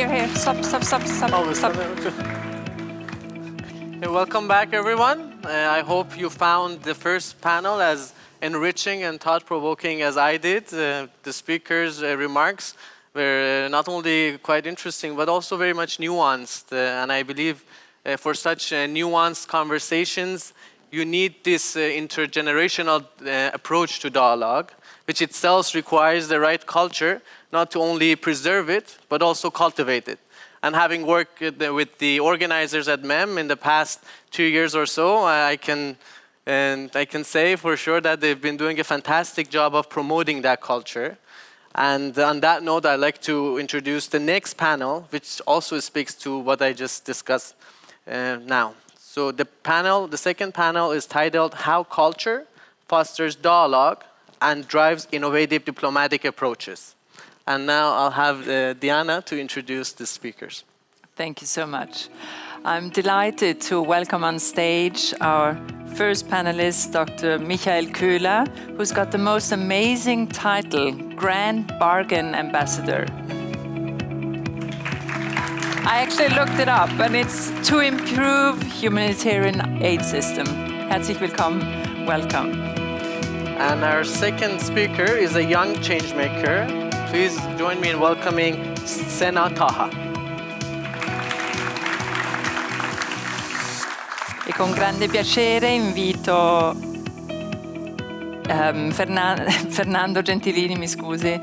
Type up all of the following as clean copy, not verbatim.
Here. Stop. Oh, Stop. Hey, welcome back, everyone. I hope you found the first panel as enriching and thought-provoking as I did. The speakers' remarks were not only quite interesting, but also very much nuanced. And I believe for such nuanced conversations, you need this intergenerational approach to dialogue, which itself requires the right culture, not to only preserve it, but also cultivate it. And having worked with the organizers at MEM in the past 2 years or so, I can say for sure that they've been doing a fantastic job of promoting that culture. And on that note, I'd like to introduce the next panel, which also speaks to what I just discussed now. So the second panel is titled How Culture Fosters Dialogue and Drives Innovative Diplomatic Approaches. And now I'll have Diana to introduce the speakers. Thank you so much. I'm delighted to welcome on stage our first panelist, Dr. Michael Köhler, who's got the most amazing title, Grand Bargain Ambassador. I actually looked it up, and it's to improve humanitarian aid system. Herzlich willkommen, welcome. And our second speaker is a young changemaker. Please join me in welcoming Sena Taha. E con grande piacere invito Fernando Gentilini, mi scusi,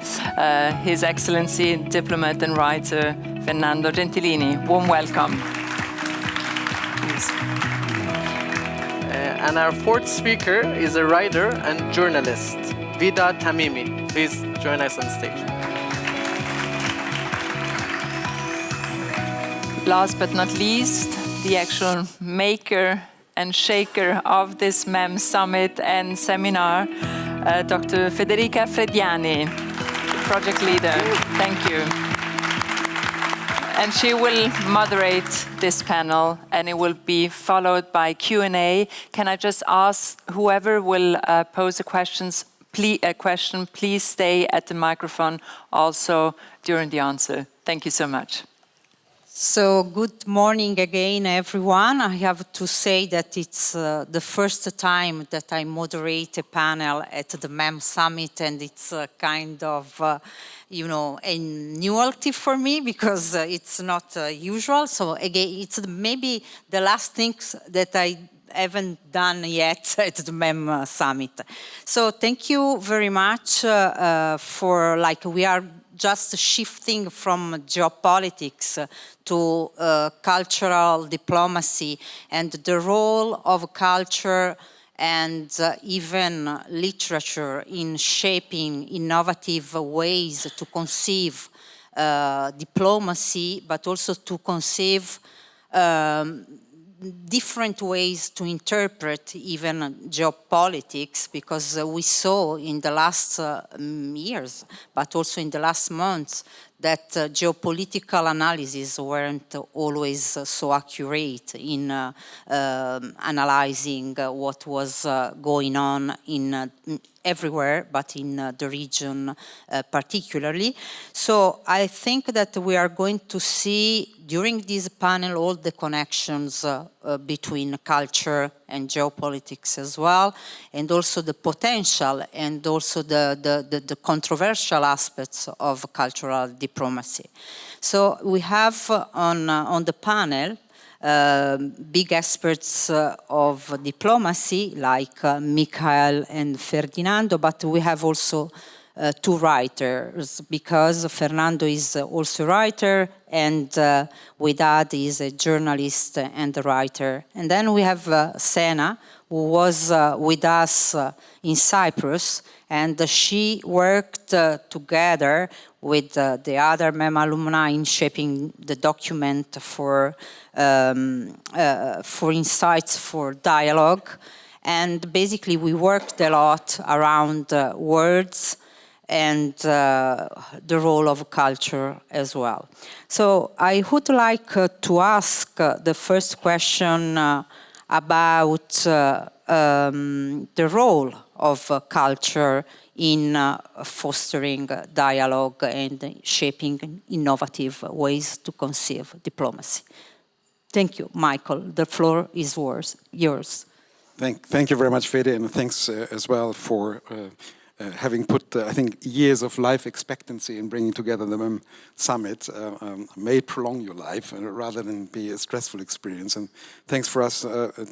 His Excellency, Diplomat and Writer, Fernando Gentilini. Warm welcome. Please. And our fourth speaker is a writer and journalist, Widad Tamimi. Please join us on stage. Last but not least, the actual maker and shaker of this MEM Summit and Seminar, Dr. Federica Frediani, Project Leader. Thank you. And she will moderate this panel, and it will be followed by Q&A. Can I just ask whoever will pose a question, please stay at the microphone also during the answer. Thank you so much. So good morning again, everyone. I have to say that it's the first time that I moderate a panel at the MEM Summit, and it's kind of, a novelty for me because it's not usual. So again, it's maybe the last things that I haven't done yet at the MEM Summit. So thank you very much we are just shifting from geopolitics to cultural diplomacy and the role of culture and even literature in shaping innovative ways to conceive diplomacy, but also to conceive different ways to interpret even geopolitics, because we saw in the last years, but also in the last months, that geopolitical analyses weren't always so accurate in analyzing what was going on in everywhere, but in the region particularly. So I think that we are going to see during this panel all the connections between culture and geopolitics as well, and also the potential and also the controversial aspects of cultural diplomacy. So we have on the panel big experts of diplomacy like Michael and Ferdinando, but we have also two writers, because Fernando is also a writer and Widad is a journalist and a writer. And then we have Sena, who was with us in Cyprus, and she worked together with the other MEM alumni in shaping the document for insights for dialogue. And basically we worked a lot around words and the role of culture as well. So I would like to ask the first question about the role of culture in fostering dialogue and shaping innovative ways to conceive diplomacy. Thank you, Michael. The floor is yours. Thank you very much, Fede, and thanks as well for having put, I think, years of life expectancy in bringing together the MEM Summit. May prolong your life rather than be a stressful experience. And thanks for us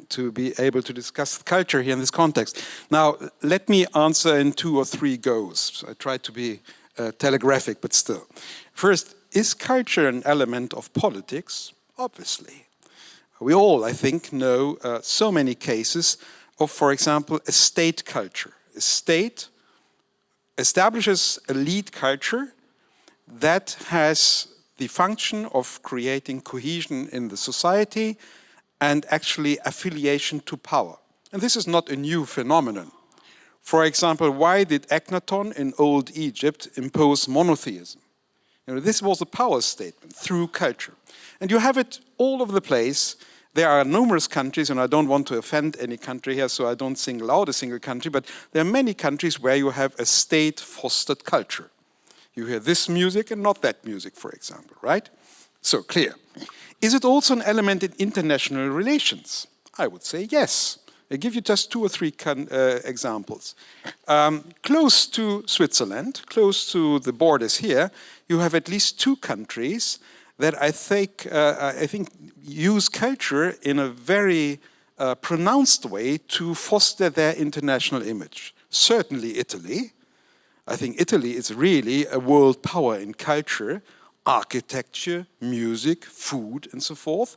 to be able to discuss culture here in this context. Now, let me answer in 2 or 3 goes. I try to be telegraphic, but still. First, is culture an element of politics? Obviously. We all, I think, know so many cases of, for example, a state culture. A state establishes a lead culture that has the function of creating cohesion in the society and actually affiliation to power. And this is not a new phenomenon. For example, why did Akhenaton in old Egypt impose monotheism? You know, this was a power statement through culture. And you have it all over the place. There are numerous countries, and I don't want to offend any country here, so I don't single out a single country, but there are many countries where you have a state-fostered culture. You hear this music and not that music, for example, right? So, clear. Is it also an element in international relations? I would say yes. I'll give you just 2 or 3 examples. Close to Switzerland, close to the borders here, you have at least 2 countries that I think use culture in a very pronounced way to foster their international image. Certainly Italy. I think Italy is really a world power in culture, architecture, music, food, and so forth,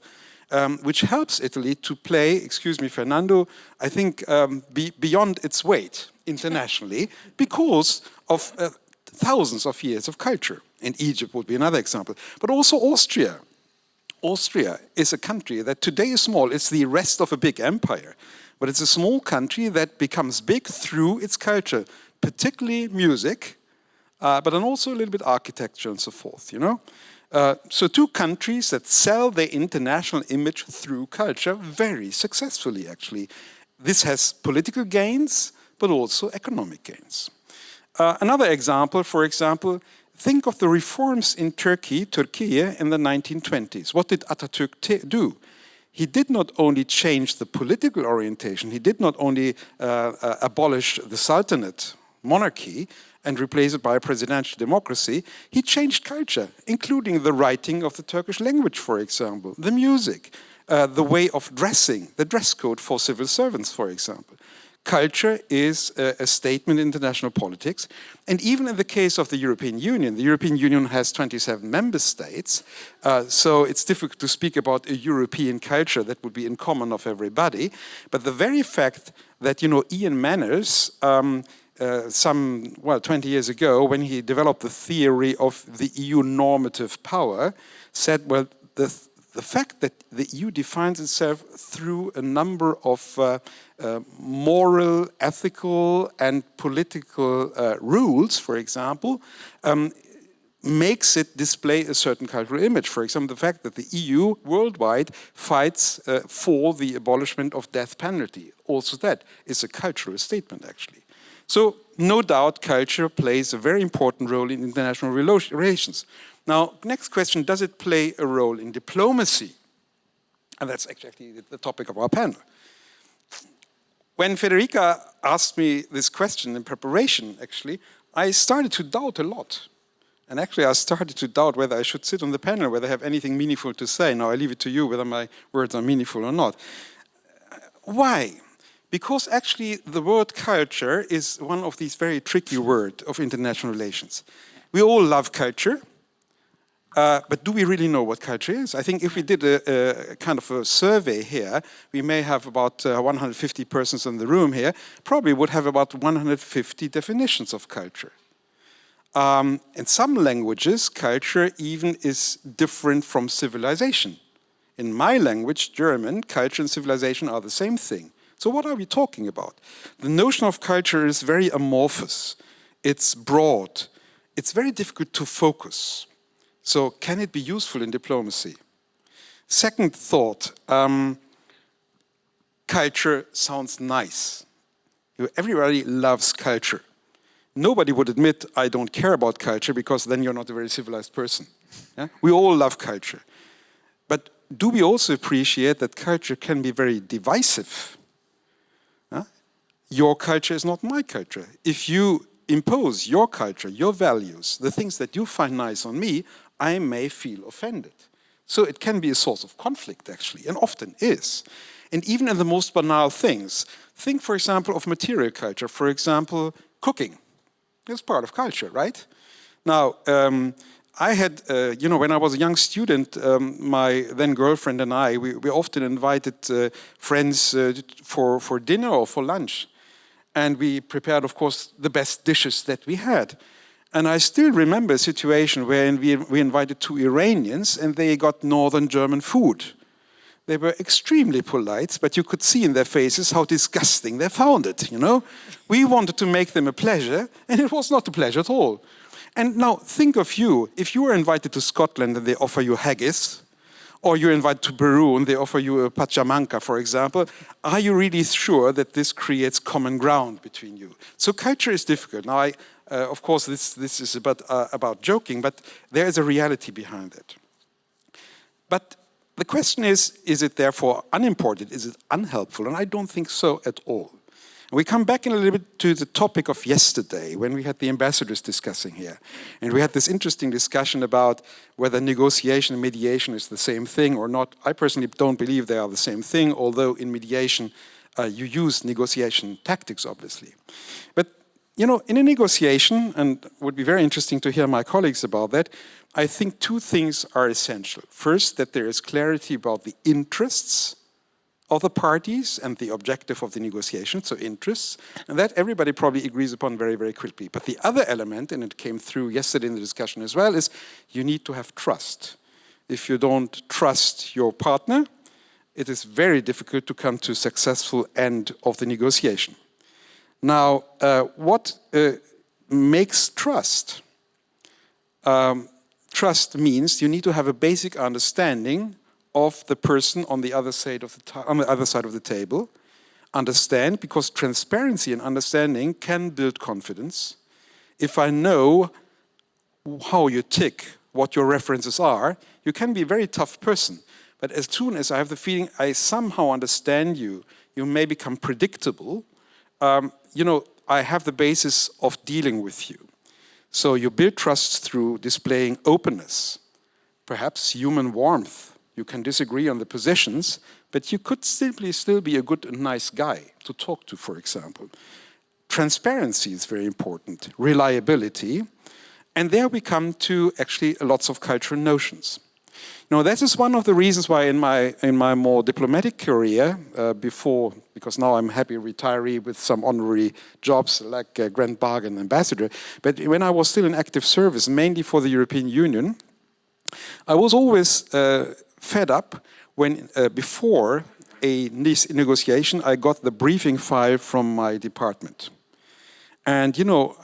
which helps Italy to play, excuse me, Fernando, I think beyond its weight internationally because of thousands of years of culture. And Egypt would be another example. But also Austria. Austria is a country that today is small. It's the rest of a big empire. But it's a small country that becomes big through its culture, particularly music, but then also a little bit architecture and so forth, you know? So 2 countries that sell their international image through culture very successfully, actually. This has political gains, but also economic gains. Another example, for example, think of the reforms in Turkey in the 1920s. What did Atatürk do? He did not only change the political orientation, he did not only abolish the Sultanate monarchy and replace it by a presidential democracy, he changed culture, including the writing of the Turkish language, for example, the music, the way of dressing, the dress code for civil servants, for example. Culture is a statement in international politics. And even in the case of the European Union has 27 member states, so it's difficult to speak about a European culture that would be in common of everybody. But the very fact that, you know, Ian Manners, 20 years ago, when he developed the theory of the EU normative power, said, well, the fact that the EU defines itself through a number of moral, ethical, and political rules, for example, makes it display a certain cultural image. For example, the fact that the EU worldwide fights for the abolishment of death penalty. Also that is a cultural statement, actually. So, no doubt, culture plays a very important role in international relations. Now, next question, does it play a role in diplomacy? And that's actually the topic of our panel. When Federica asked me this question in preparation, actually, I started to doubt a lot. And actually, I started to doubt whether I should sit on the panel, whether I have anything meaningful to say. Now, I leave it to you whether my words are meaningful or not. Why? Because actually, the word culture is one of these very tricky words of international relations. We all love culture. But do we really know what culture is? I think if we did a kind of a survey here, we may have about 150 persons in the room here, probably would have about 150 definitions of culture. In some languages, culture even is different from civilization. In my language, German, culture and civilization are the same thing. So what are we talking about? The notion of culture is very amorphous. It's broad. It's very difficult to focus. So can it be useful in diplomacy? Second thought, culture sounds nice. Everybody loves culture. nobody would admit, I don't care about culture, because then you're not a very civilized person. Yeah? We all love culture. But do we also appreciate that culture can be very divisive? Your culture is not my culture. If you impose your culture, your values, the things that you find nice on me, I may feel offended. So it can be a source of conflict, actually, and often is. And even in the most banal things, think, for example, of material culture. For example, cooking. It's part of culture, right? Now, I had, when I was a young student, my then girlfriend and I, we often invited friends for dinner or for lunch. And we prepared, of course, the best dishes that we had. And I still remember a situation where we invited 2 Iranians and they got northern German food. They were extremely polite, but you could see in their faces how disgusting they found it, We wanted to make them a pleasure, and it was not a pleasure at all. And now think of you, if you are invited to Scotland and they offer you haggis, or you're invited to Peru and they offer you a pachamanca, for example, are you really sure that this creates common ground between you? So culture is difficult. Now, of course, this is about joking, but there is a reality behind it. But the question is it therefore unimportant? Is it unhelpful? And I don't think so at all. We come back in a little bit to the topic of yesterday when we had the ambassadors discussing here. And we had this interesting discussion about whether negotiation and mediation is the same thing or not. I personally don't believe they are the same thing, although in mediation you use negotiation tactics, obviously. But, in a negotiation, and it would be very interesting to hear my colleagues about that, I think 2 things are essential. First, that there is clarity about the interests of the parties and the objective of the negotiation, so interests, and that everybody probably agrees upon very, very quickly. But the other element, and it came through yesterday in the discussion as well, is you need to have trust. If you don't trust your partner, it is very difficult to come to a successful end of the negotiation. Now, what makes trust? Trust means you need to have a basic understanding of the person on the other side of the table. Understand, because transparency and understanding can build confidence. If I know how you tick, what your references are, you can be a very tough person. But as soon as I have the feeling I somehow understand you, you may become predictable. I have the basis of dealing with you. So you build trust through displaying openness, perhaps human warmth. You can disagree on the positions, but you could simply still be a good and nice guy to talk to, for example. Transparency is very important, reliability, and there we come to actually lots of cultural notions. That is one of the reasons why in my more diplomatic career, because now I'm a happy retiree with some honorary jobs like Grand Bargain Ambassador, but when I was still in active service, mainly for the European Union, I was always fed up when before a negotiation I got the briefing file from my department. And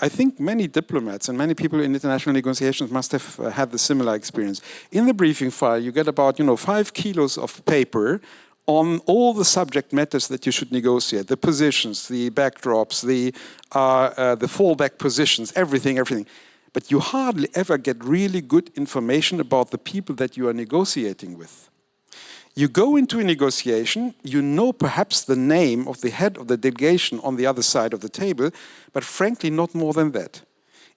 I think many diplomats and many people in international negotiations must have had the similar experience. In the briefing file you get about 5 kilos of paper on all the subject matters that you should negotiate, the positions, the backdrops, the fallback positions, everything. But you hardly ever get really good information about the people that you are negotiating with. You go into a negotiation, you know perhaps the name of the head of the delegation on the other side of the table, but frankly not more than that.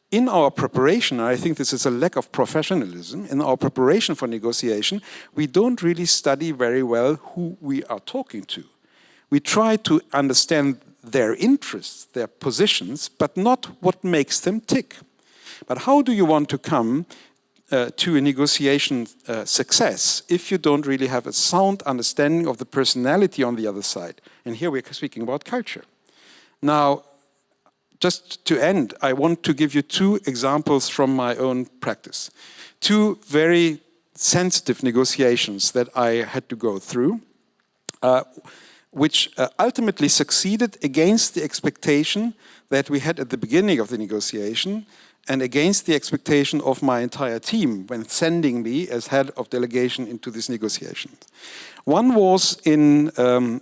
In our preparation, I think this is a lack of professionalism, in our preparation for negotiation, we don't really study very well who we are talking to. We try to understand their interests, their positions, but not what makes them tick. But how do you want to come to a negotiation success if you don't really have a sound understanding of the personality on the other side? And here we're speaking about culture. Now, just to end, I want to give you 2 examples from my own practice. 2 very sensitive negotiations that I had to go through, which ultimately succeeded against the expectation that we had at the beginning of the negotiation and against the expectation of my entire team when sending me as head of delegation into these negotiations. One was in,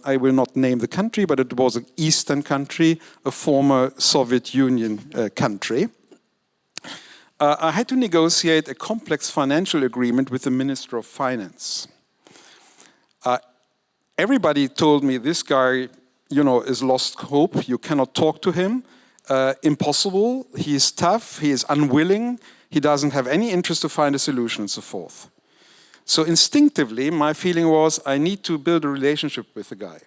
I will not name the country, but it was an Eastern country, a former Soviet Union country. I had to negotiate a complex financial agreement with the Minister of Finance. Everybody told me this guy, you know, is lost hope. You cannot talk to him. Impossible. He is tough. He is unwilling. He doesn't have any interest to find a solution and so forth. So instinctively, my feeling was I need to build a relationship with the guy.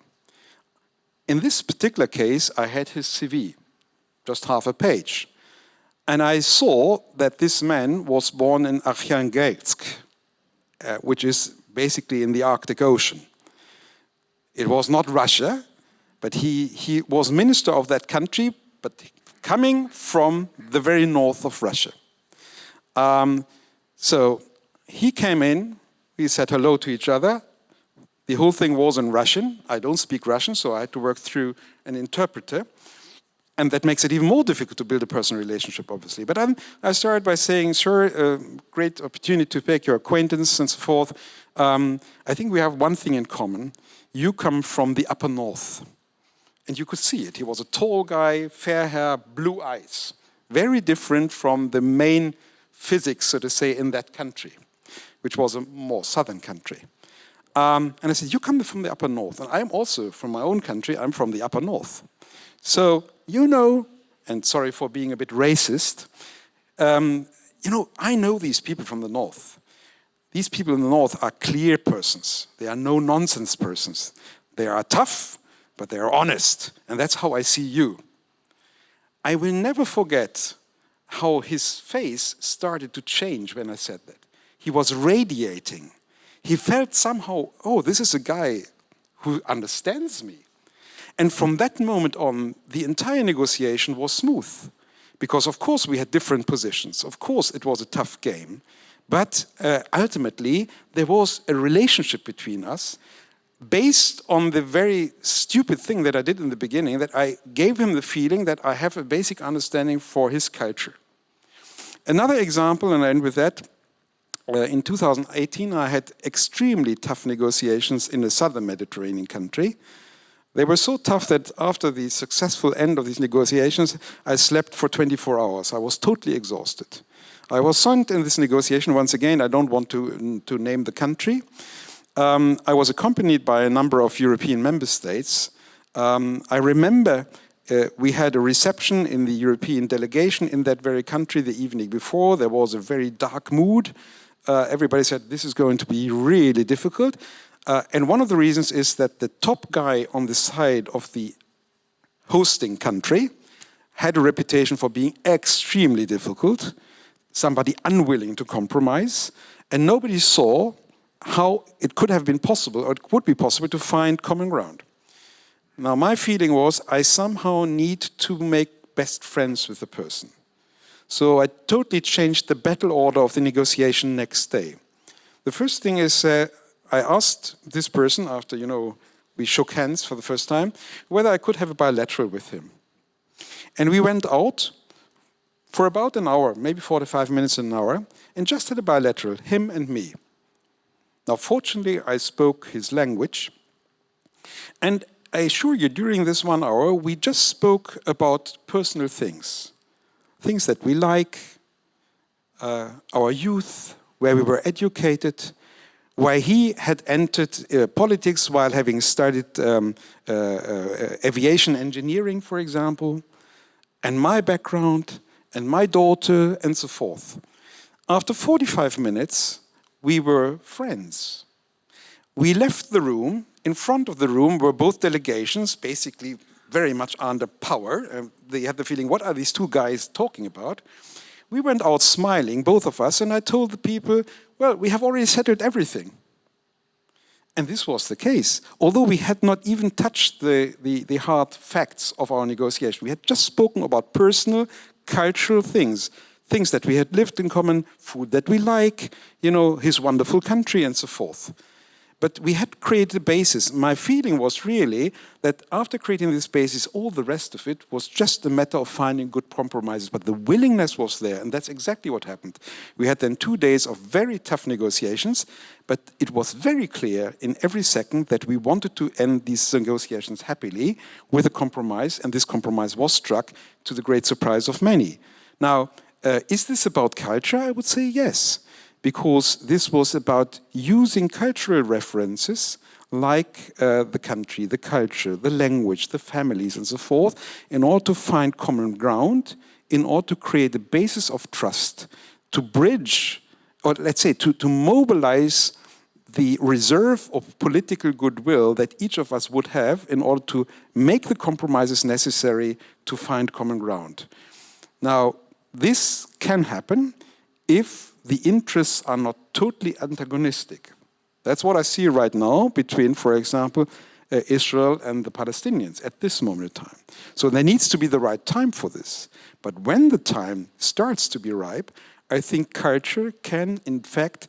In this particular case, I had his CV, just half a page. And I saw that this man was born in Arkhangelsk, which is basically in the Arctic Ocean. It was not Russia, but he was minister of that country, but coming from the very north of Russia. So he came in, we said hello to each other. The whole thing was in Russian. I don't speak Russian, so I had to work through an interpreter. And that makes it even more difficult to build a personal relationship, obviously. But I started by saying, sir, great opportunity to make your acquaintance and so forth. I think we have one thing in common. You come from the upper north. And you could see it. He was a tall guy, fair hair, blue eyes. Very different from the main physics, so to say, in that country, which was a more southern country. And I said, you come from the upper north. And I'm also from my own country. I'm from the upper north. So, you know, and sorry for being a bit racist, you know, I know these people from the north. These people in the north are clear persons. They are no-nonsense persons. They are tough, but they are honest. And that's how I see you. I will never forget how his face started to change when I said that. He was radiating. He felt somehow, oh, this is a guy who understands me. And from that moment on, the entire negotiation was smooth. Because of course we had different positions. Of course it was a tough game. But ultimately, there was a relationship between us based on the very stupid thing that I did in the beginning, that I gave him the feeling that I have a basic understanding for his culture. Another example, and I end with that, in 2018, I had extremely tough negotiations in a southern Mediterranean country. They were so tough that after the successful end of these negotiations, I slept for 24 hours. I was totally exhausted. I was sent in this negotiation, once again, I don't want to name the country. I was accompanied by a number of European member states. I remember we had a reception in the European delegation in that very country the evening before. There was a very dark mood. Everybody said, this is going to be really difficult. And one of the reasons is that the top guy on the side of the hosting country had a reputation for being extremely difficult, somebody unwilling to compromise, and nobody saw how it could have been possible, or it would be possible, to find common ground. Now, my feeling was I somehow need to make best friends with the person. So I totally changed the battle order of the negotiation next day. The first thing is I asked this person, after, you know, we shook hands for the first time, whether I could have a bilateral with him. And we went out for about an hour, maybe 45 minutes, an hour, and just had a bilateral, him and me. Now, fortunately, I spoke his language. And I assure you, during this 1 hour, we just spoke about personal things. Things that we like, our youth, where we were educated, why he had entered politics while having studied aviation engineering, for example, and my background, and my daughter, and so forth. After 45 minutes, we were friends. We left the room. In front of the room were both delegations, basically very much under power. They had the feeling, what are these two guys talking about? We went out smiling, both of us, and I told the people, well, we have already settled everything. And this was the case. Although we had not even touched the hard facts of our negotiation. We had just spoken about personal, cultural things. Things that we had lived in common, food that we like, you know, his wonderful country and so forth. But we had created a basis. My feeling was really that after creating this basis, all the rest of it was just a matter of finding good compromises. But the willingness was there, and that's exactly what happened. We had then 2 days of very tough negotiations, but it was very clear in every second that we wanted to end these negotiations happily with a compromise, and this compromise was struck to the great surprise of many. Now, is this about culture? I would say yes, because this was about using cultural references like the country, the culture, the language, the families, and so forth, in order to find common ground, in order to create a basis of trust, to bridge, or let's say to mobilize the reserve of political goodwill that each of us would have in order to make the compromises necessary to find common ground. Now, this can happen if the interests are not totally antagonistic. That's what I see right now between, for example, Israel and the Palestinians at this moment in time. So there needs to be the right time for this. But when the time starts to be ripe, I think culture can, in fact,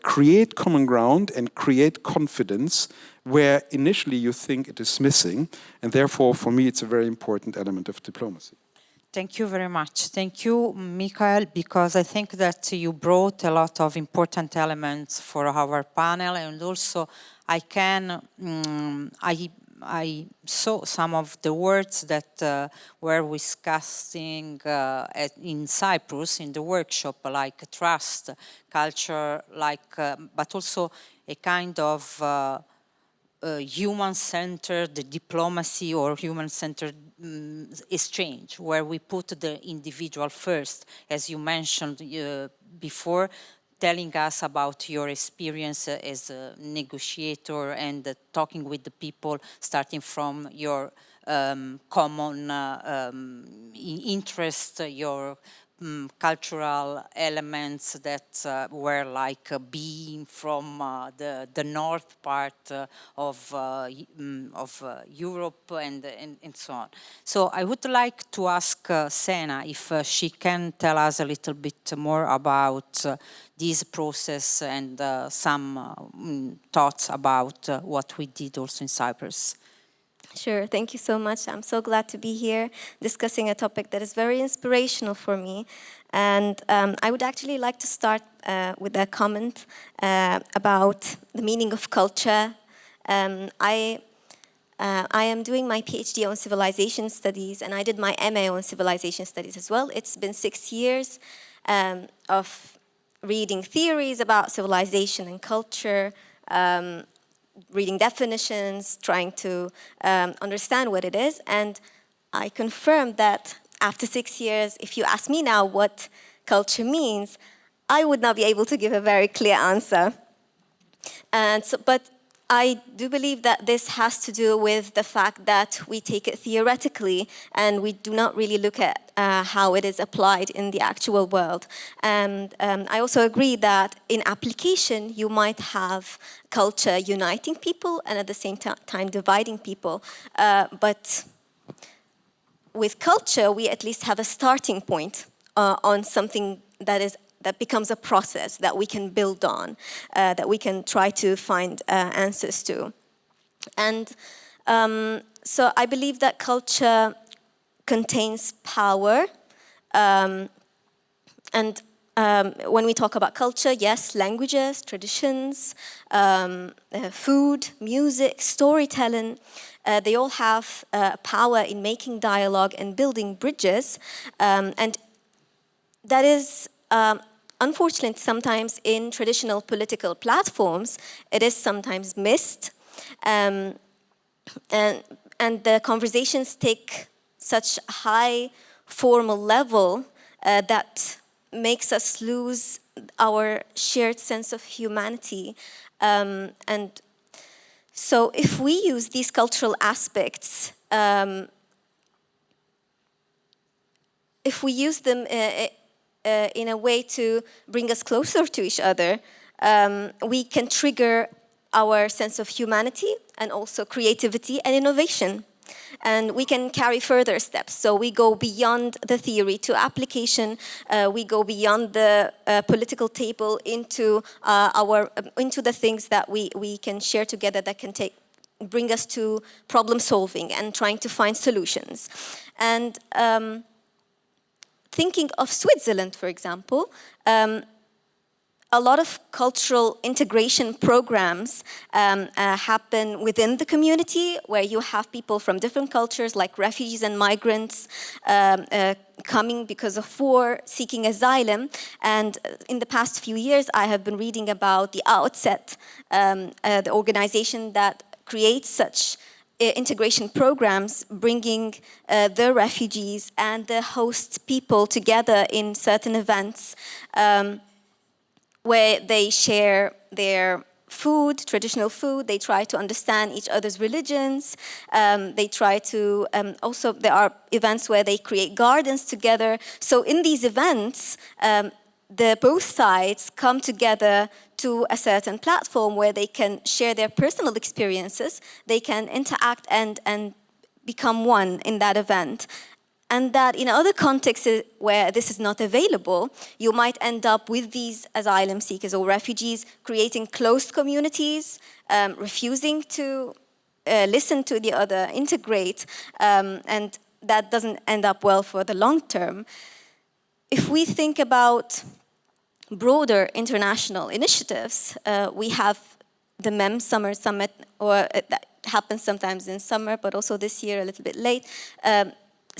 create common ground and create confidence where initially you think it is missing. And therefore, for me, it's a very important element of diplomacy. Thank you very much. Thank you, Michael, because I think that you brought a lot of important elements for our panel, and also I saw some of the words that were discussing in Cyprus in the workshop, like trust, culture, but also a kind of human-centered diplomacy or human-centered exchange, where we put the individual first, as you mentioned before, telling us about your experience as a negotiator and talking with the people, starting from your common interest, your cultural elements that were like being from the north part of Europe and so on. So I would like to ask Sena if she can tell us a little bit more about this process and some thoughts about what we did also in Cyprus. Sure, thank you so much. I'm so glad to be here discussing a topic that is very inspirational for me. And I would actually like to start with a comment about the meaning of culture. I am doing my PhD on civilization studies, and I did my MA on civilization studies as well. It's been 6 years of reading theories about civilization and culture, reading definitions, trying to understand what it is. And I confirmed that after 6 years, if you ask me now what culture means, I would not be able to give a very clear answer. But I do believe that this has to do with the fact that we take it theoretically and we do not really look at how it is applied in the actual world. And I also agree that in application, you might have culture uniting people and at the same time dividing people. But with culture, we at least have a starting point on something that becomes a process that we can build on, that we can try to find answers to. And so I believe that culture contains power. And when we talk about culture, yes, languages, traditions, food, music, storytelling, they all have power in making dialogue and building bridges. And that is unfortunately, sometimes in traditional political platforms, it is sometimes missed. And the conversations take such a high formal level that makes us lose our shared sense of humanity. And so if we use these cultural aspects, if we use them in a way to bring us closer to each other, we can trigger our sense of humanity and also creativity and innovation. And we can carry further steps. So we go beyond the theory to application. We go beyond the political table into into the things that we can share together that can bring us to problem solving and trying to find solutions. And thinking of Switzerland, for example, a lot of cultural integration programs happen within the community, where you have people from different cultures, like refugees and migrants, coming because of war, seeking asylum. And in the past few years, I have been reading about the Outset, the organization that creates such integration programs, bringing the refugees and the host people together in certain events, where they share their food, traditional food. They try to understand each other's religions. They try to, also there are events where they create gardens together. So in these events, both sides come together to a certain platform where they can share their personal experiences. They can interact and become one in that event. And that in other contexts where this is not available, you might end up with these asylum seekers or refugees creating closed communities, refusing to listen to the other, integrate, and that doesn't end up well for the long term. If we think about broader international initiatives, we have the MEM Summer Summit, or that happens sometimes in summer, but also this year a little bit late.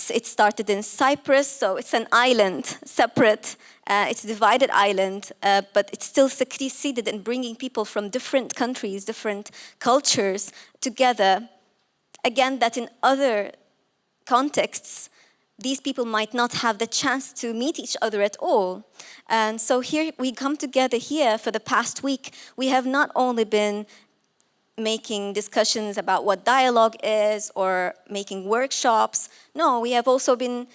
It started in Cyprus, so it's an island, separate. It's a divided island, but it's still succeeded in bringing people from different countries, different cultures together. Again, that in other contexts, these people might not have the chance to meet each other at all. And so here we come together here for the past week. We have not only been making discussions about what dialogue is or making workshops. No, we have also been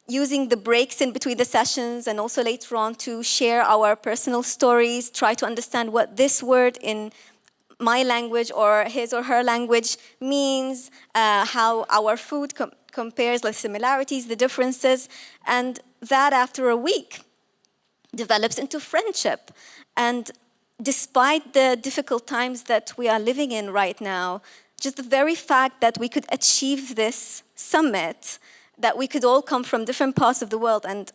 using the breaks in between the sessions and also later on to share our personal stories, try to understand what this word in my language or his or her language means, how our food compares, the similarities, the differences, and that after a week develops into friendship. And despite the difficult times that we are living in right now, just the very fact that we could achieve this summit, that we could all come from different parts of the world, and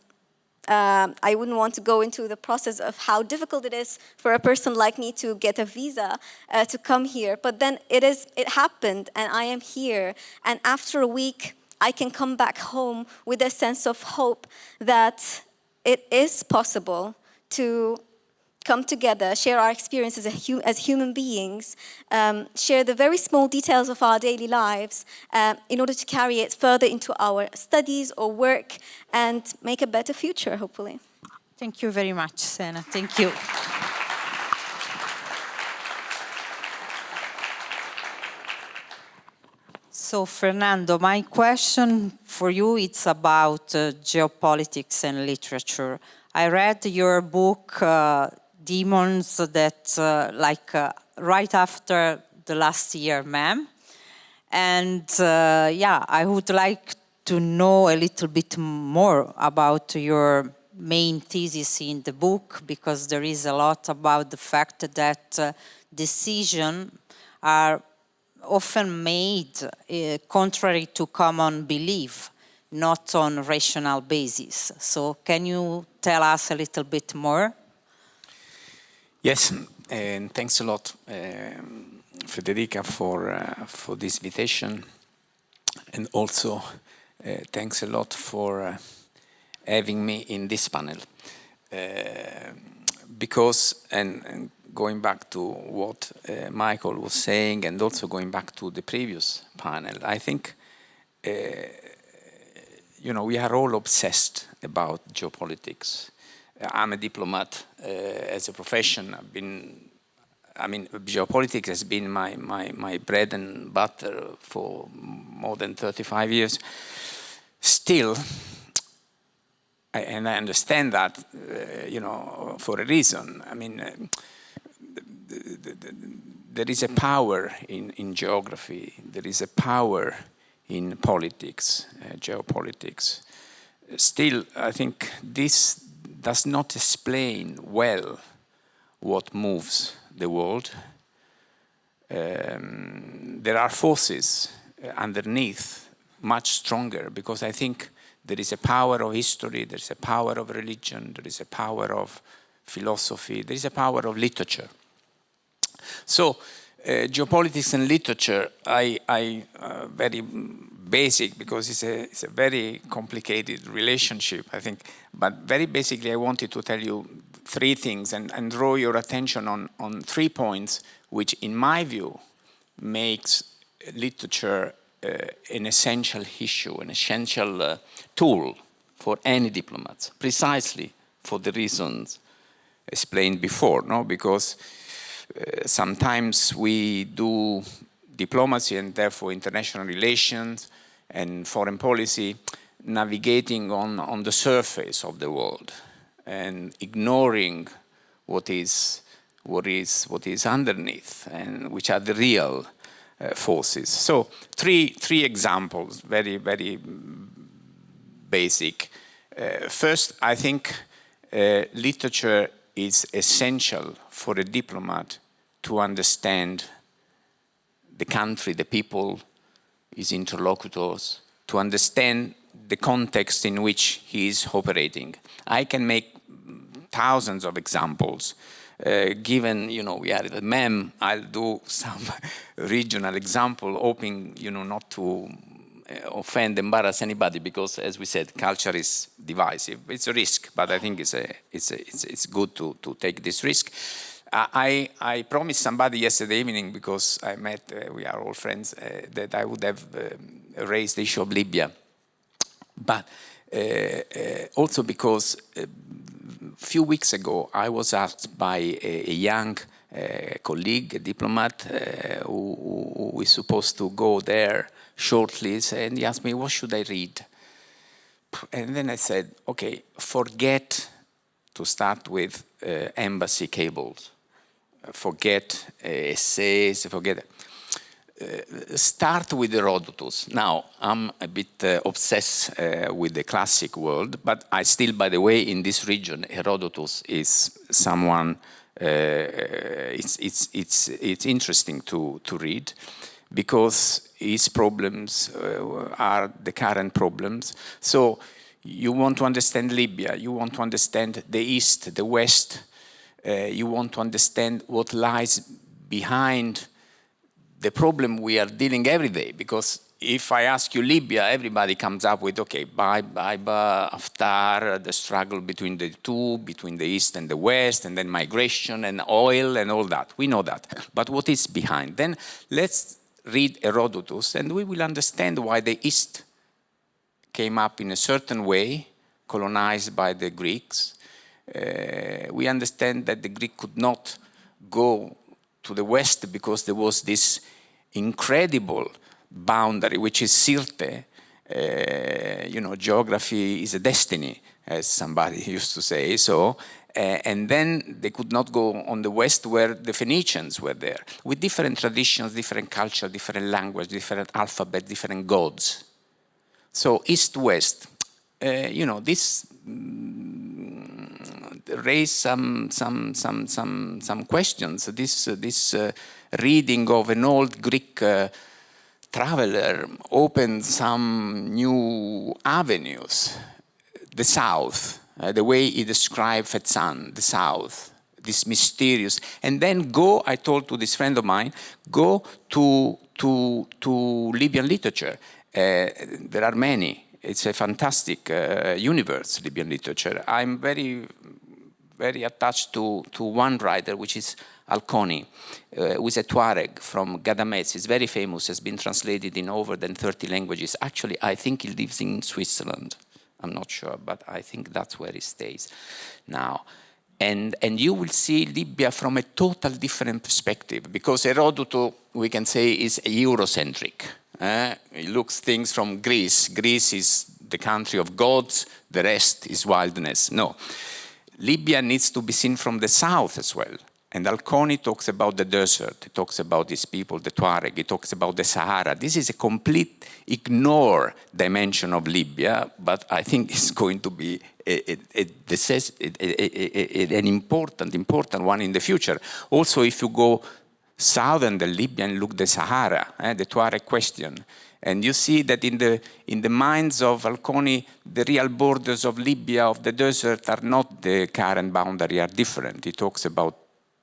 I wouldn't want to go into the process of how difficult it is for a person like me to get a visa to come here, but then it happened and I am here, and after a week I can come back home with a sense of hope that it is possible to come together, share our experiences as human beings, share the very small details of our daily lives in order to carry it further into our studies or work and make a better future, hopefully. Thank you very much, Sena. Thank you. So, Fernando, my question for you is about geopolitics and literature. I read your book, Demons, that right after the last year MEM, and I would like to know a little bit more about your main thesis in the book, because there is a lot about the fact that decisions are often made contrary to common belief, not on rational basis. So can you tell us a little bit more? Yes, and thanks a lot, Federica, for this invitation, and also thanks a lot for having me in this panel. Because, and going back to what Michael was saying, and also going back to the previous panel, I think we are all obsessed about geopolitics. I'm a diplomat as a profession. Geopolitics has been my bread and butter for more than 35 years. Still, and I understand that, for a reason. There is a power in geography. There is a power in politics, geopolitics. Still, I think this does not explain well what moves the world. There are forces underneath much stronger, because I think there is a power of history, there is a power of religion, there is a power of philosophy, there is a power of literature. So, geopolitics and literature, I very basic, because it's a very complicated relationship, I think. But very basically, I wanted to tell you three things and draw your attention on 3 points, which, in my view, makes literature an essential issue, an essential tool for any diplomat, precisely for the reasons explained before, no? Because sometimes we do diplomacy and therefore international relations and foreign policy navigating on the surface of the world and ignoring what is underneath, and which are the real forces. So three examples, very, very basic. First, I think literature is essential for a diplomat to understand the country, the people, his interlocutors, to understand the context in which he is operating. I can make thousands of examples. Given, we are at the MEM, I'll do some regional example, hoping, not to offend, embarrass anybody, because, as we said, culture is divisive. It's a risk, but I think it's good to take this risk. I promised somebody yesterday evening, because I met, we are all friends, that I would have raised the issue of Libya. But also because a few weeks ago, I was asked by a young colleague, a diplomat, who is supposed to go there shortly, and he asked me, what should I read? And then I said, okay, forget, to start with, embassy cables. Forget essays, forget. Start with Herodotus. Now, I'm a bit obsessed with the classic world, but I still, by the way, in this region, Herodotus is someone, it's interesting to read, because his problems are the current problems. So you want to understand Libya, you want to understand the East, the West, you want to understand what lies behind the problem we are dealing every day. Because if I ask you Libya, everybody comes up with, okay, Baiba, Haftar, the struggle between the two, between the East and the West, and then migration and oil and all that. We know that. But what is behind? Then let's read Herodotus, and we will understand why the East came up in a certain way, colonized by the Greeks. We understand that the Greek could not go to the West because there was this incredible boundary, which is Sirte. Geography is a destiny, as somebody used to say. So, and then they could not go on the West, where the Phoenicians were there, with different traditions, different culture, different language, different alphabet, different gods. So East-West, this raise some questions. This reading of an old Greek traveler opened some new avenues. The South, the way he described Fezzan, the South, this mysterious. And then I told to this friend of mine, go to Libyan literature. There are many. It's a fantastic universe, Libyan literature. I'm very, very attached to one writer, which is Alconi, who is a Tuareg from Gadames. He's very famous, has been translated in over than 30 languages. Actually, I think he lives in Switzerland. I'm not sure, but I think that's where he stays now. And you will see Libya from a total different perspective, because Herodotus, we can say, is Eurocentric. He looks things from Greece. Greece is the country of gods, the rest is wildness. No. Libya needs to be seen from the south as well. And Alconi talks about the desert, he talks about these people, the Tuareg, he talks about the Sahara. This is a complete ignore dimension of Libya, but I think it's going to be an important one in the future. Also, if you go southern the Libya and look the Sahara, the Tuareg question, and you see that in the minds of Alconi, the real borders of Libya, of the desert, are not the current boundary, are different. He talks about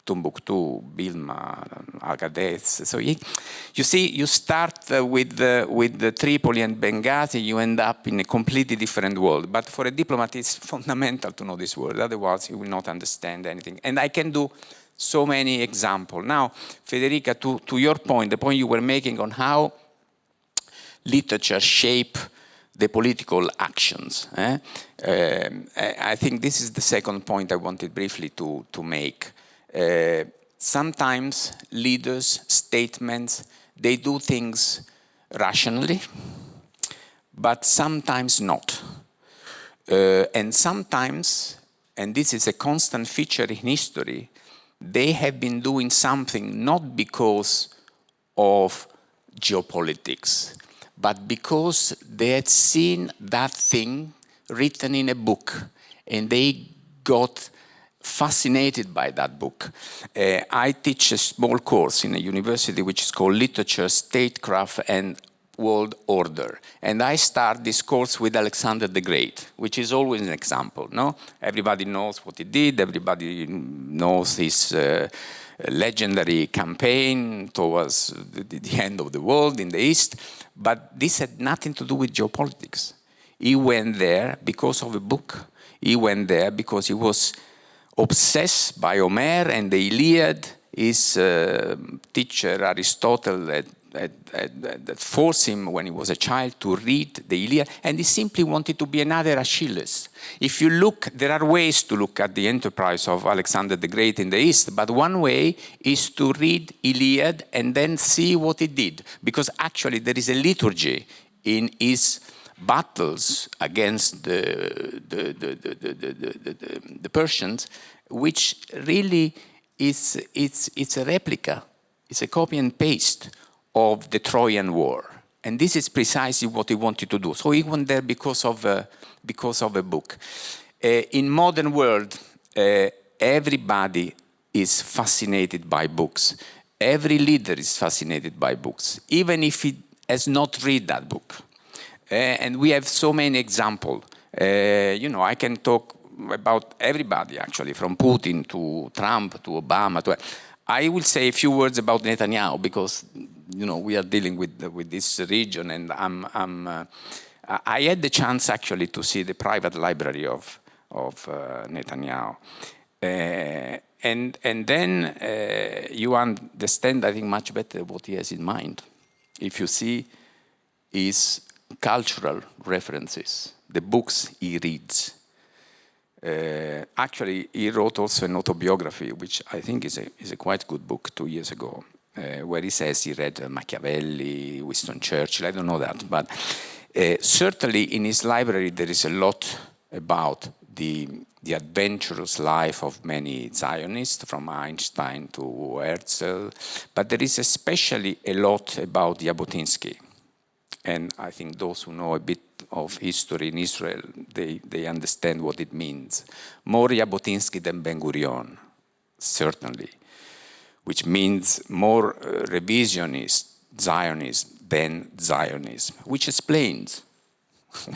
Timbuktu, Bilma, Agadez. So you see, you start with the Tripoli and Benghazi, you end up in a completely different world. But for a diplomat, it's fundamental to know this world. Otherwise, you will not understand anything. And I can do so many examples. Now, Federica, to your point, the point you were making on how literature shape the political actions. I think this is the second point I wanted briefly to make. Sometimes leaders, statements, they do things rationally, but sometimes not. And sometimes, and this is a constant feature in history, they have been doing something not because of geopolitics, but because they had seen that thing written in a book, and they got fascinated by that book. I teach a small course in a university which is called Literature, Statecraft, and World Order. And I start this course with Alexander the Great, which is always an example, no? Everybody knows what he did, everybody knows his legendary campaign towards the end of the world in the East, but this had nothing to do with geopolitics. He went there because of a book. He went there because he was obsessed by Homer and the Iliad. His teacher Aristotle that forced him when he was a child to read the Iliad, and he simply wanted to be another Achilles. If you look, there are ways to look at the enterprise of Alexander the Great in the East, but one way is to read Iliad and then see what he did, because actually there is a liturgy in his battles against the Persians, which really it's a replica, it's a copy and paste of the Trojan War. And this is precisely what he wanted to do. So he went there because of a book. In modern world, everybody is fascinated by books. Every leader is fascinated by books, even if he has not read that book. And we have so many examples. I can talk about everybody, actually, from Putin to Trump to Obama. I will say a few words about Netanyahu because, we are dealing with this region, and I had the chance actually to see the private library of Netanyahu, and then you understand, I think, much better what he has in mind. If you see his cultural references, the books he reads. Actually, he wrote also an autobiography, which I think is a quite good book 2 years ago, where he says he read Machiavelli, Winston Churchill, I don't know that, but certainly in his library there is a lot about the adventurous life of many Zionists, from Einstein to Herzl, but there is especially a lot about Jabotinsky. And I think those who know a bit of history in Israel, they understand what it means. More Jabotinsky than Ben-Gurion, certainly, which means more revisionist Zionism than Zionism, which explains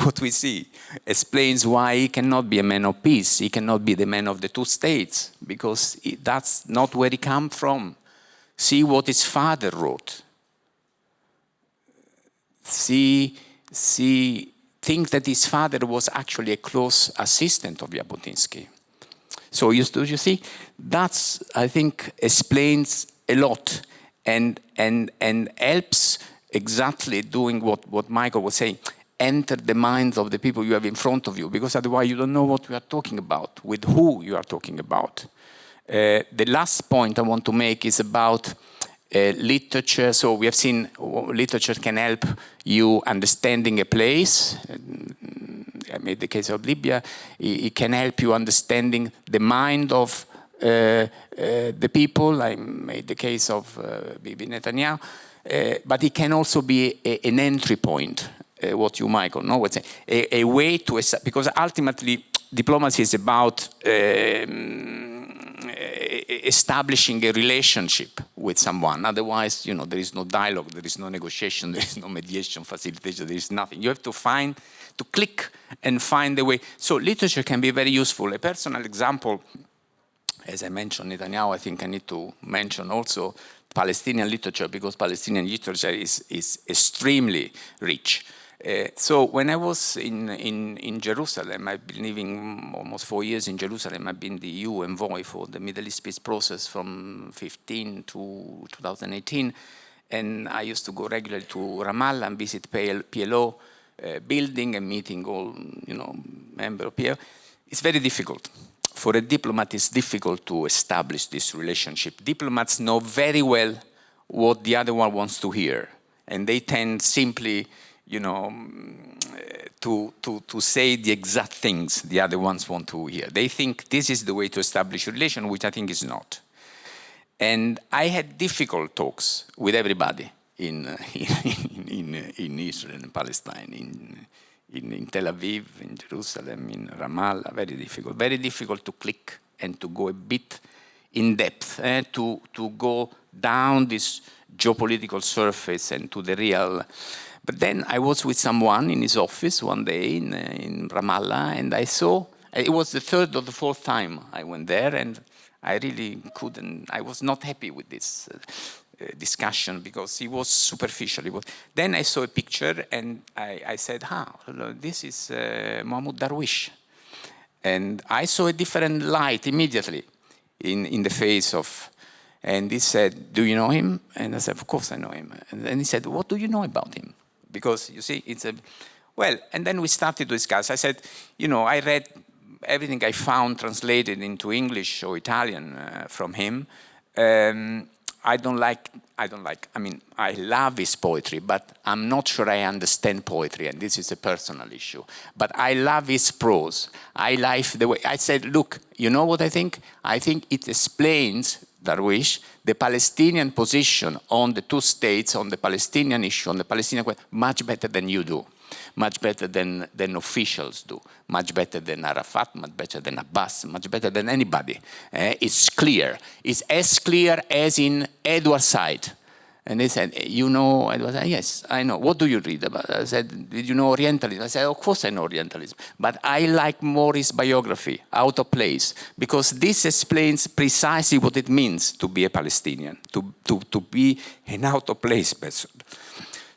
what we see, explains why he cannot be a man of peace, he cannot be the man of the two states, because that's not where he comes from. See what his father wrote. Think that his father was actually a close assistant of Jabotinsky. So you see, that's, I think, explains a lot and helps exactly doing what Michael was saying, enter the minds of the people you have in front of you, because otherwise you don't know what you are talking about, with who you are talking about. The last point I want to make is about literature. So we have seen literature can help you understanding a place. I made the case of Libya. It can help you understanding the mind of the people. I made the case of Bibi Netanyahu, but it can also be an entry point, what you, Michael, know, a way to, because ultimately diplomacy is about establishing a relationship with someone. Otherwise, you know, there is no dialogue, there is no negotiation, there is no mediation, facilitation, there is nothing. You have to click and find the way. So literature can be very useful. A personal example, as I mentioned Netanyahu, I think I need to mention also Palestinian literature, because Palestinian literature is extremely rich. So when I was in Jerusalem, I've been living almost 4 years in Jerusalem. I've been the EU envoy for the Middle East peace process from 2015 to 2018. And I used to go regularly to Ramallah and visit PLO building and meeting all, you know, members of PLO. It's very difficult. For a diplomat, it's difficult to establish this relationship. Diplomats know very well what the other one wants to hear. And they tend simply, you know, to say the exact things the other ones want to hear. They think this is the way to establish a relation, which I think is not. And I had difficult talks with everybody in Israel and Palestine, in Tel Aviv, in Jerusalem, in Ramallah. Very difficult to click and to go a bit in depth, to go down this geopolitical surface and to the real. But then I was with someone in his office one day in Ramallah, and I saw, it was the third or the fourth time I went there, and I really couldn't, I was not happy with this discussion because he was superficial. Then I saw a picture and I said, this is Mahmoud Darwish. And I saw a different light immediately in the face of, and he said, do you know him? And I said, of course I know him. And then he said, what do you know about him? Because you see, it's a, well, and then we started to discuss. I said, you know, I read everything I found translated into English or Italian from him. I mean, I love his poetry, but I'm not sure I understand poetry, and this is a personal issue. But I love his prose. I like the way, I said, look, you know what I think? I think it explains, Darwish, the Palestinian position on the two states, on the Palestinian issue, on the Palestinian question, much better than you do. Much better than officials do, much better than Arafat, much better than Abbas, much better than anybody. It's clear. It's as clear as in Edward's side. And they said, you know Edward? Yes, I know. What do you read about? I said, did you know Orientalism? I said, of course I know Orientalism. But I like more his biography, Out of Place, because this explains precisely what it means to be a Palestinian, to be an out of place person.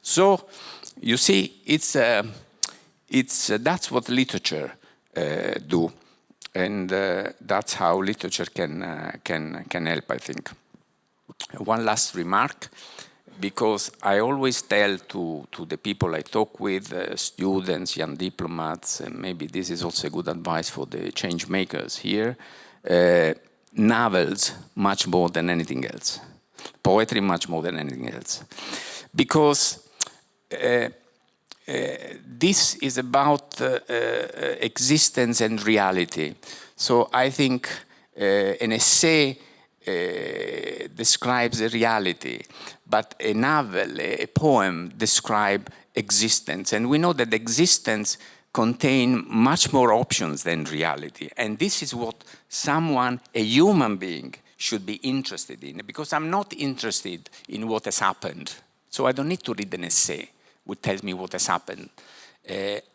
So, you see, that's what literature do, and that's how literature can help, I think. One last remark, because I always tell to the people I talk with, students, young diplomats, and maybe this is also good advice for the change makers here, novels much more than anything else, poetry much more than anything else, because this is about existence and reality. So I think an essay describes a reality, but a novel, a poem, describes existence. And we know that existence contains much more options than reality. And this is what someone, a human being, should be interested in, because I'm not interested in what has happened. So I don't need to read an essay which tells me what has happened.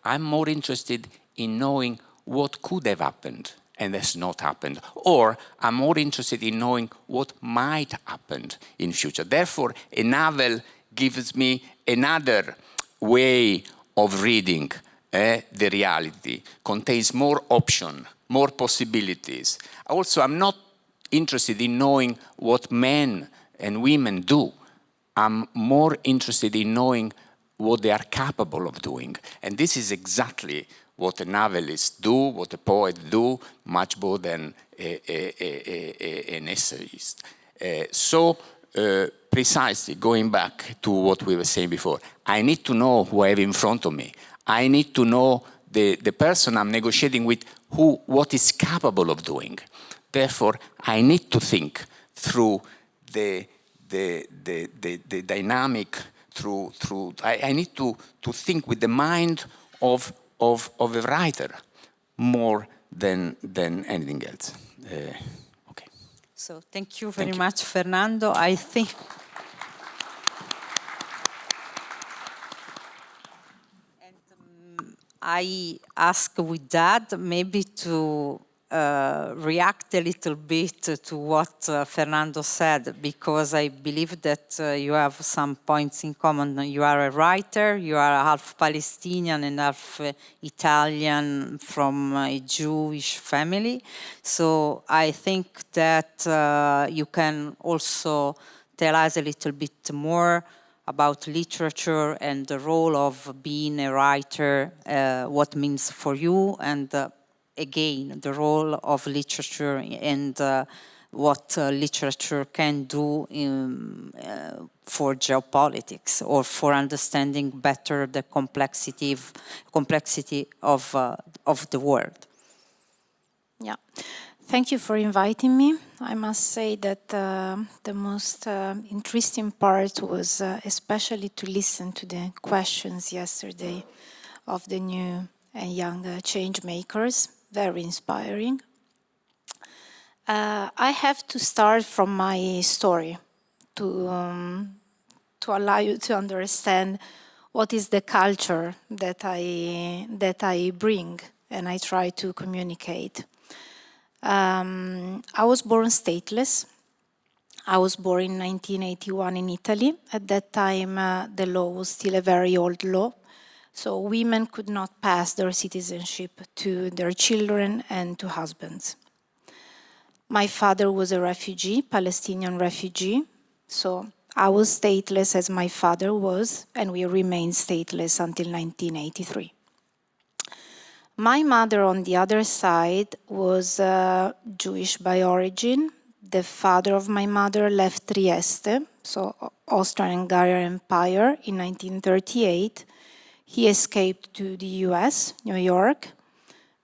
I'm more interested in knowing what could have happened and has not happened. Or I'm more interested in knowing what might happen in future. Therefore, a novel gives me another way of reading the reality, contains more options, more possibilities. Also, I'm not interested in knowing what men and women do. I'm more interested in knowing what they are capable of doing. And this is exactly what a novelist do, what a poet do, much more than an essayist. Precisely, going back to what we were saying before, I need to know who I have in front of me. I need to know the person I'm negotiating with what is capable of doing. Therefore, I need to think through the dynamic, I need to think with the mind of a writer more than anything else. Okay. So thank you very much, Fernando. I think I ask Widad maybe to react a little bit to what Fernando said, because I believe that you have some points in common. You are a writer, you are half Palestinian and half Italian from a Jewish family. So I think that you can also tell us a little bit more about literature and the role of being a writer, what means for you, and again, the role of literature and what literature can do for geopolitics or for understanding better the complexity of the world. Yeah. Thank you for inviting me. I must say that the most interesting part was especially to listen to the questions yesterday of the new and young change makers. Very inspiring. I have to start from my story to allow you to understand what is the culture that I bring and I try to communicate. I was born stateless. I was born in 1981 in Italy. At that time, the law was still a very old law. So women could not pass their citizenship to their children and to husbands. My father was a refugee, Palestinian refugee. So I was stateless as my father was, and we remained stateless until 1983. My mother, on the other side, was Jewish by origin. The father of my mother left Trieste, so Austro-Hungarian Empire, in 1938. He escaped to the US, New York,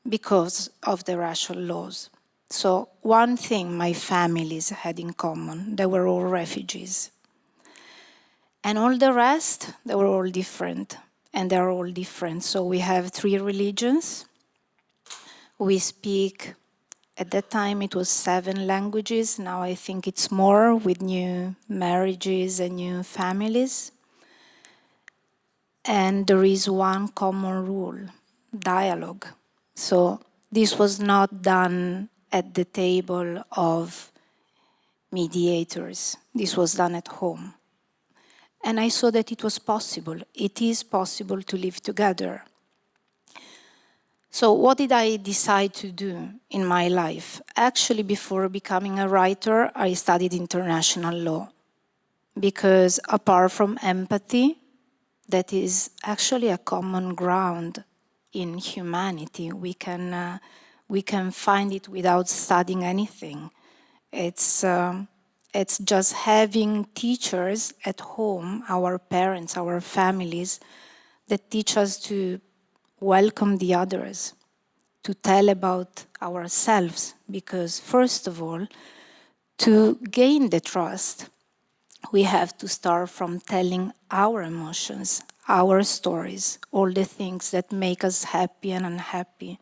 because of the racial laws. So one thing my families had in common, they were all refugees. And all the rest, they were all different. And they're all different. So we have 3 religions. We speak, at that time it was 7 languages. Now I think it's more with new marriages and new families. And there is one common rule, dialogue. So this was not done at the table of mediators. This was done at home. And I saw that it was possible. It is possible to live together. So what did I decide to do in my life? Actually, before becoming a writer, I studied international law. Because apart from empathy, that is actually a common ground in humanity. We can find it without studying anything. It's just having teachers at home, our parents, our families, that teach us to welcome the others, to tell about ourselves. Because first of all, to gain the trust, we have to start from telling our emotions, our stories, all the things that make us happy and unhappy.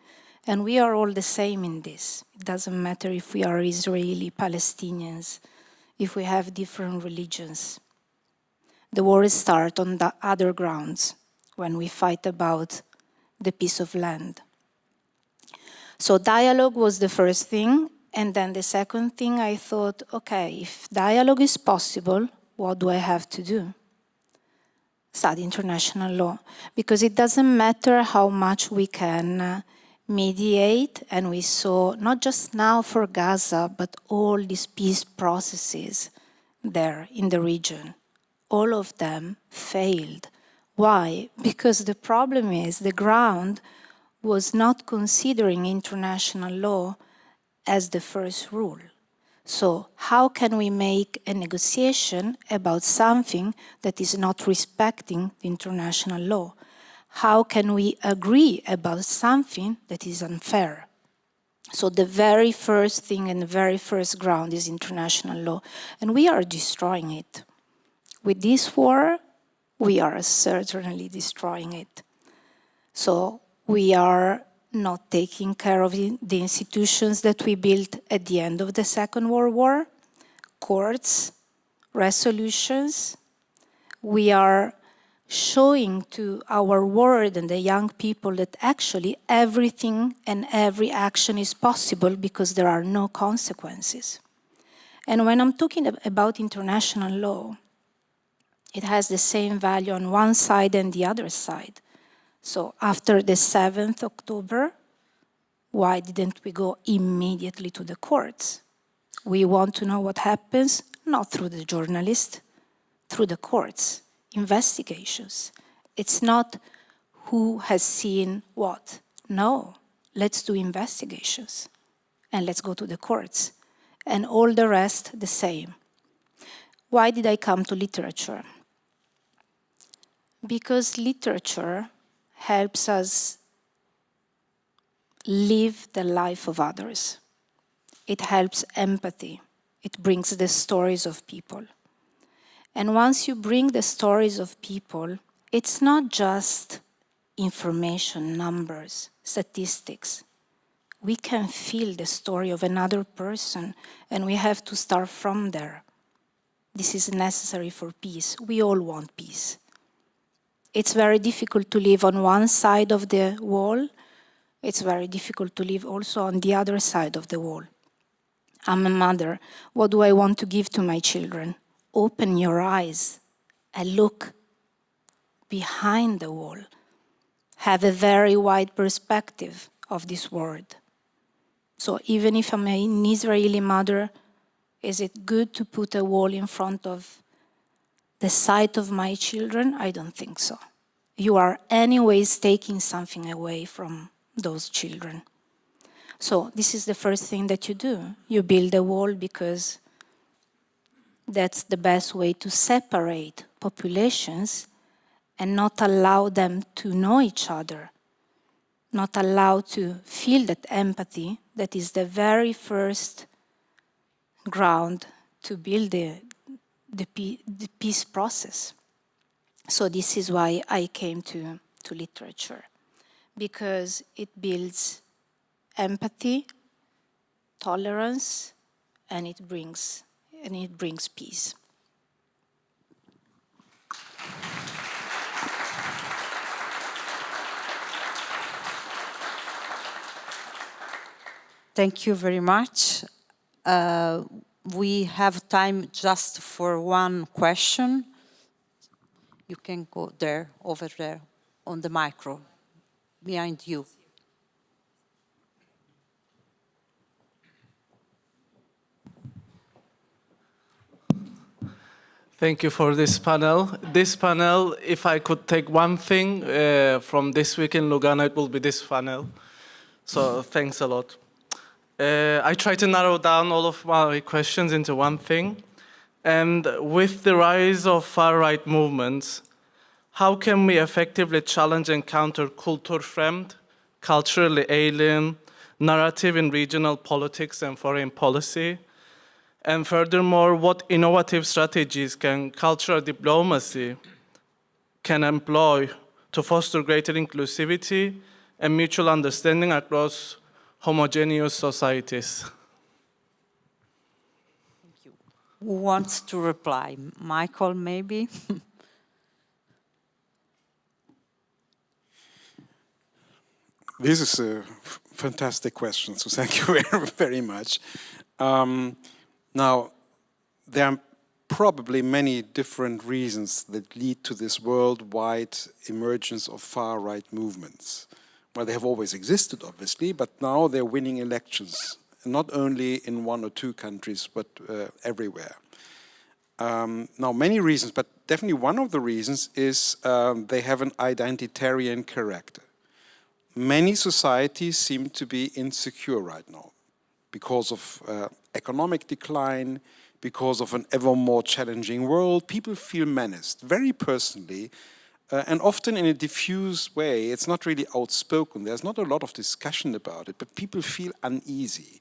And we are all the same in this. It doesn't matter if we are Israeli, Palestinians, if we have different religions. The wars start on the other grounds, when we fight about the piece of land. So dialogue was the first thing. And then the second thing, I thought, okay, if dialogue is possible, what do I have to do? Study international law. Because it doesn't matter how much we can mediate, and we saw, not just now for Gaza, but all these peace processes there in the region. All of them failed. Why? Because the problem is the ground was not considering international law as the first rule. So how can we make a negotiation about something that is not respecting the international law? How can we agree about something that is unfair? So the very first thing and the very first ground is international law. And we are destroying it. With this war, we are certainly destroying it. So we are not taking care of the institutions that we built at the end of the Second World War, courts, resolutions. We are showing to our world and the young people that actually everything and every action is possible because there are no consequences. And when I'm talking about international law, it has the same value on one side and the other side. So after the 7th October, why didn't we go immediately to the courts? We want to know what happens, not through the journalist, through the courts, investigations. It's not who has seen what. No, let's do investigations and let's go to the courts. And all the rest the same. Why did I come to literature? Because literature helps us live the life of others. It helps empathy. It brings the stories of people. And once you bring the stories of people, it's not just information, numbers, statistics. We can feel the story of another person, and we have to start from there. This is necessary for peace. We all want peace. It's very difficult to live on one side of the wall. It's very difficult to live also on the other side of the wall. I'm a mother. What do I want to give to my children? Open your eyes and look behind the wall. Have a very wide perspective of this world. So even if I'm an Israeli mother, is it good to put a wall in front of the sight of my children? I don't think so. You are anyways taking something away from those children. So this is the first thing that you do. You build a wall because that's the best way to separate populations and not allow them to know each other, not allow to feel that empathy that is the very first ground to build the peace process. So this is why I came to literature, because it builds empathy, tolerance, and it brings peace. Thank you very much. We have time just for one question. You can go there, over there, on the micro, behind you. Thank you for this panel. This panel, if I could take one thing from this week in Lugano, it will be this panel. So thanks a lot. I try to narrow down all of my questions into one thing. And with the rise of far-right movements, how can we effectively challenge and counter culture-framed, culturally alien, narrative in regional politics and foreign policy? And furthermore, what innovative strategies can cultural diplomacy can employ to foster greater inclusivity and mutual understanding across homogeneous societies? Thank you. Who wants to reply? Michael, maybe? This is a fantastic question, so thank you very, very much. Now, there are probably many different reasons that lead to this worldwide emergence of far-right movements. Well, they have always existed, obviously, but now they're winning elections, not only in one or two countries, but everywhere. Now, many reasons, but definitely one of the reasons is they have an identitarian character. Many societies seem to be insecure right now because of economic decline, because of an ever more challenging world. People feel menaced very personally and often in a diffuse way. It's not really outspoken. There's not a lot of discussion about it, but people feel uneasy.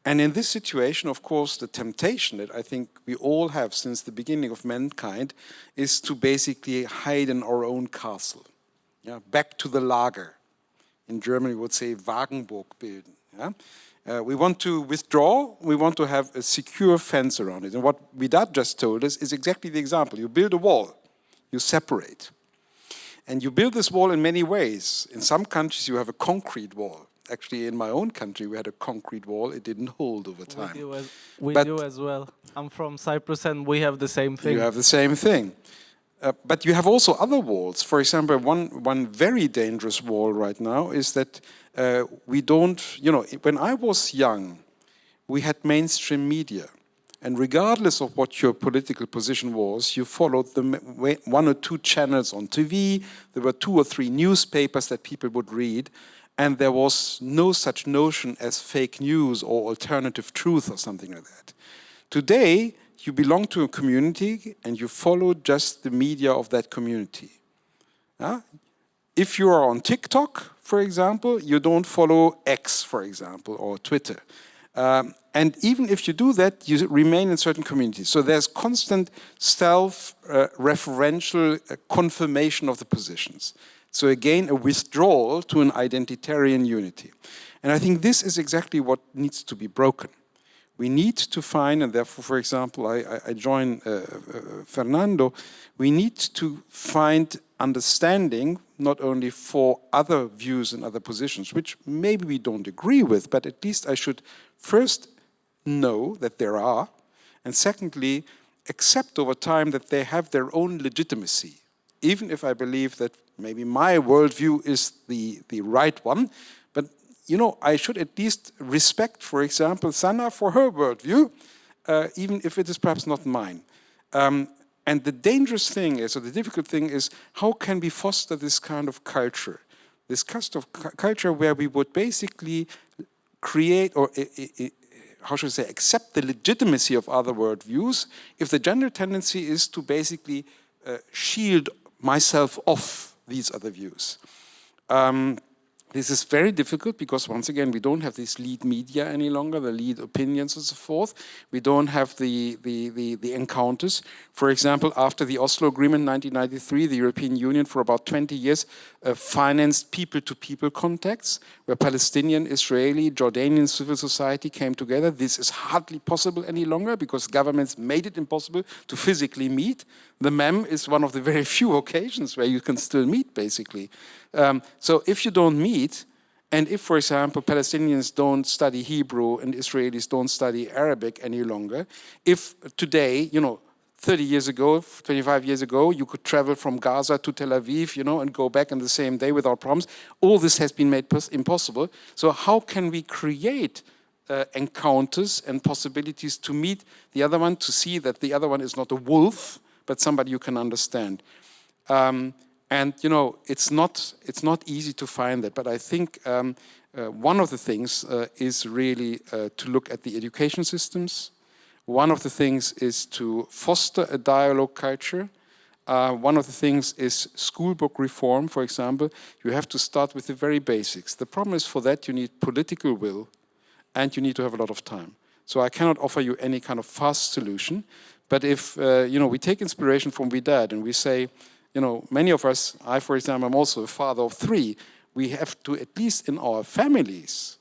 And in this situation, of course, the temptation that I think we all have since the beginning of mankind is to basically hide in our own castle. Yeah? Back to the Lager. In Germany, we would say Wagenburg bilden. Yeah? We want to withdraw, we want to have a secure fence around it. And what Widad just told us is exactly the example. You build a wall, you separate. And you build this wall in many ways. In some countries, you have a concrete wall. Actually, in my own country, we had a concrete wall. It didn't hold over time. We do as well. I'm from Cyprus, and we have the same thing. You have the same thing. But you have also other walls. For example, one very dangerous wall right now is that we don't, when I was young, we had mainstream media. And regardless of what your political position was, you followed the one or two channels on TV. There were 2 or 3 newspapers that people would read. And there was no such notion as fake news or alternative truth or something like that. Today, you belong to a community and you follow just the media of that community. If you are on TikTok, for example, you don't follow X, for example, or Twitter. And even if you do that, you remain in certain communities. So there's constant self-referential confirmation of the positions. So again, a withdrawal to an identitarian unity. And I think this is exactly what needs to be broken. We need to find, and therefore, for example, I join Fernando, we need to find understanding not only for other views and other positions, which maybe we don't agree with, but at least I should first know that there are, and secondly, accept over time that they have their own legitimacy. Even if I believe that maybe my worldview is the right one, but I should at least respect, for example, Sana for her worldview, even if it is perhaps not mine. And the dangerous thing is, or the difficult thing is, how can we foster this kind of culture? This kind of culture where we would basically create, or how should I say, accept the legitimacy of other worldviews, if the general tendency is to basically shield myself off these other views. This is very difficult because, once again, we don't have these lead media any longer, the lead opinions and so forth. We don't have the encounters. For example, after the Oslo Agreement in 1993, the European Union for about 20 years financed people-to-people contacts where Palestinian, Israeli, Jordanian civil society came together. This is hardly possible any longer because governments made it impossible to physically meet. The MEM is one of the very few occasions where you can still meet, basically. So if you don't meet, and if, for example, Palestinians don't study Hebrew and Israelis don't study Arabic any longer, if today, 30 years ago, 25 years ago, you could travel from Gaza to Tel Aviv, and go back on the same day without problems, all this has been made impossible. So how can we create encounters and possibilities to meet the other one, to see that the other one is not a wolf, but somebody you can understand? And it's not easy to find that, but I think one of the things is really to look at the education systems. One of the things is to foster a dialogue culture. One of the things is school book reform, for example. You have to start with the very basics. The problem is, for that you need political will and you need to have a lot of time. So I cannot offer you any kind of fast solution. But if we take inspiration from Widad and we say, many of us, I, for example, am also a father of 3, we have to, at least in our families,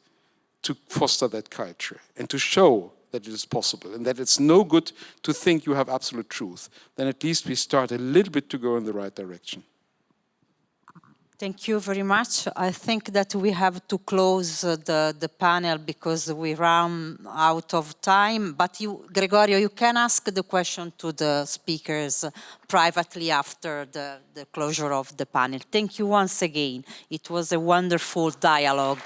to foster that culture and to show that it is possible and that it's no good to think you have absolute truth. Then at least we start a little bit to go in the right direction. Thank you very much. I think that we have to close the panel because we run out of time. But you, Gregorio, you can ask the question to the speakers privately after the closure of the panel. Thank you once again. It was a wonderful dialogue.